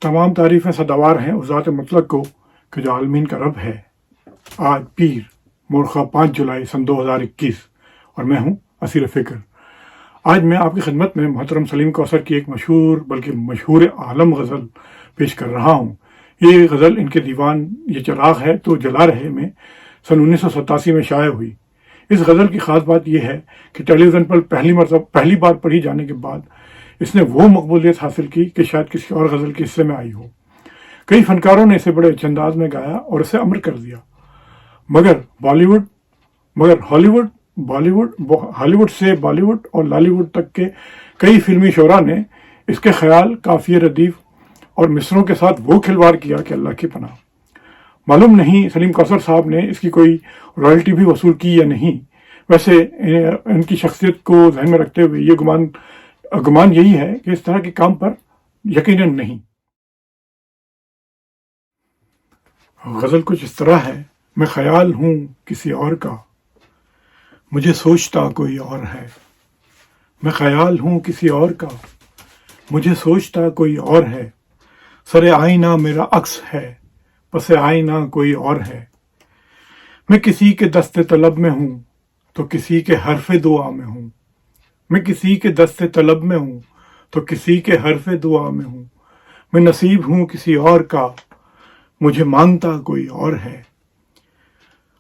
تمام تعریفیں سداوار ہیں اس ذات مطلق کو کہ جو عالمین کا رب ہے۔ آج پیر مورخہ 5 جولائی سن 2021 اور میں ہوں اسیر فکر۔ آج میں آپ کی خدمت میں محترم سلیم کوثر کی ایک مشہور بلکہ مشہور عالم غزل پیش کر رہا ہوں۔ یہ غزل ان کے دیوان یہ چراغ ہے تو جلا رہے میں سن 1987 میں شائع ہوئی۔ اس غزل کی خاص بات یہ ہے کہ ٹیلی ویژن پر پہلی بار پڑھی جانے کے بعد اس نے وہ مقبولیت حاصل کی کہ شاید کسی اور غزل کے حصے میں آئی ہو۔ کئی فنکاروں نے اسے بڑے اچھے انداز میں گایا اور اسے امر کر دیا، مگر ہالی ووڈ سے بالی ووڈ اور لالی ووڈ تک کے کئی فلمی شعراء نے اس کے خیال، قافیے ردیف اور مصروں کے ساتھ وہ کھلواڑ کیا کہ اللہ کی پناہ۔ معلوم نہیں سلیم کوثر صاحب نے اس کی کوئی رائلٹی بھی وصول کی یا نہیں۔ ویسے ان کی شخصیت کو ذہن میں رکھتے ہوئے یہ گمان یہی ہے کہ اس طرح کے کام پر یقیناً نہیں۔ غزل کچھ اس طرح ہے: میں خیال ہوں کسی اور کا، مجھے سوچتا کوئی اور ہے۔ میں خیال ہوں کسی اور کا، مجھے سوچتا کوئی اور ہے۔ سر آئینہ میرا عکس ہے، پس آئینہ کوئی اور ہے۔ میں کسی کے دست طلب میں ہوں تو کسی کے حرف دعا میں ہوں۔ میں کسی کے دست طلب میں ہوں تو کسی کے حرف دعا میں ہوں۔ میں نصیب ہوں کسی اور کا، مجھے مانگتا کوئی اور ہے۔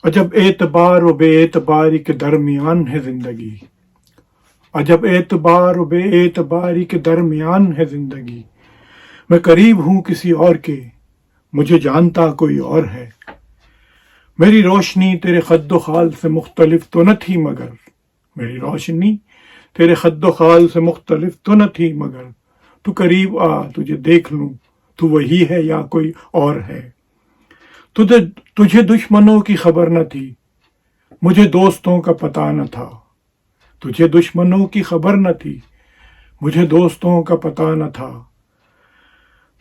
عجب اعتبار و بے اعتباری کے درمیان ہے زندگی، عجب اعتبار و بے اعتباری کے درمیان ہے زندگی۔ میں قریب ہوں کسی اور کے، مجھے جانتا کوئی اور ہے۔ میری روشنی تیرے خد و خال سے مختلف تو نہ تھی مگر، میری روشنی تیرے خد و خال سے مختلف تو نہ تھی مگر، تو قریب آ تجھے دیکھ لوں، تو وہی ہے یا کوئی اور ہے۔ تجھے دشمنوں کی خبر نہ تھی، مجھے دوستوں کا پتہ نہ تھا۔ تجھے دشمنوں کی خبر نہ تھی، مجھے دوستوں کا پتہ نہ تھا۔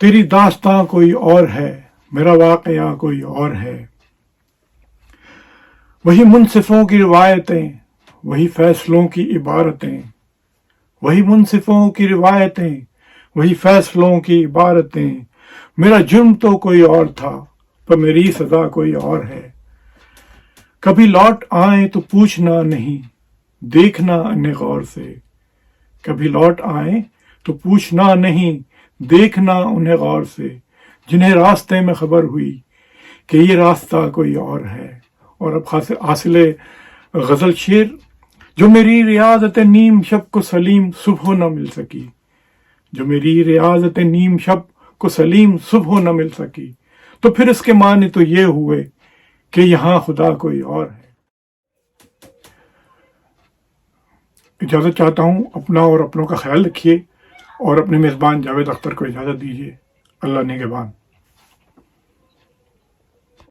تیری داستاں کوئی اور ہے، میرا واقعہ کوئی اور ہے۔ وہی منصفوں کی روایتیں، وہی فیصلوں کی عبارتیں، وہی منصفوں کی روایتیں، وہی فیصلوں کی عبارتیں۔ میرا جرم تو کوئی اور تھا، پر میری سزا کوئی اور ہے۔ کبھی لوٹ آئیں تو پوچھنا نہیں، دیکھنا انہیں غور سے۔ کبھی لوٹ آئیں تو پوچھنا نہیں، دیکھنا انہیں غور سے۔ جنہیں راستے میں خبر ہوئی کہ یہ راستہ کوئی اور ہے۔ اور اب حاصل غزل شعر: جو میری ریاضت نیم شب کو سلیم صبح نہ مل سکی، جو میری ریاضت نیم شب کو سلیم صبح نہ مل سکی، تو پھر اس کے معنی تو یہ ہوئے کہ یہاں خدا کوئی اور ہے۔ اجازت چاہتا ہوں، اپنا اور اپنوں کا خیال رکھیے اور اپنے میزبان جاوید اختر کو اجازت دیجیے۔ اللہ نگہبان۔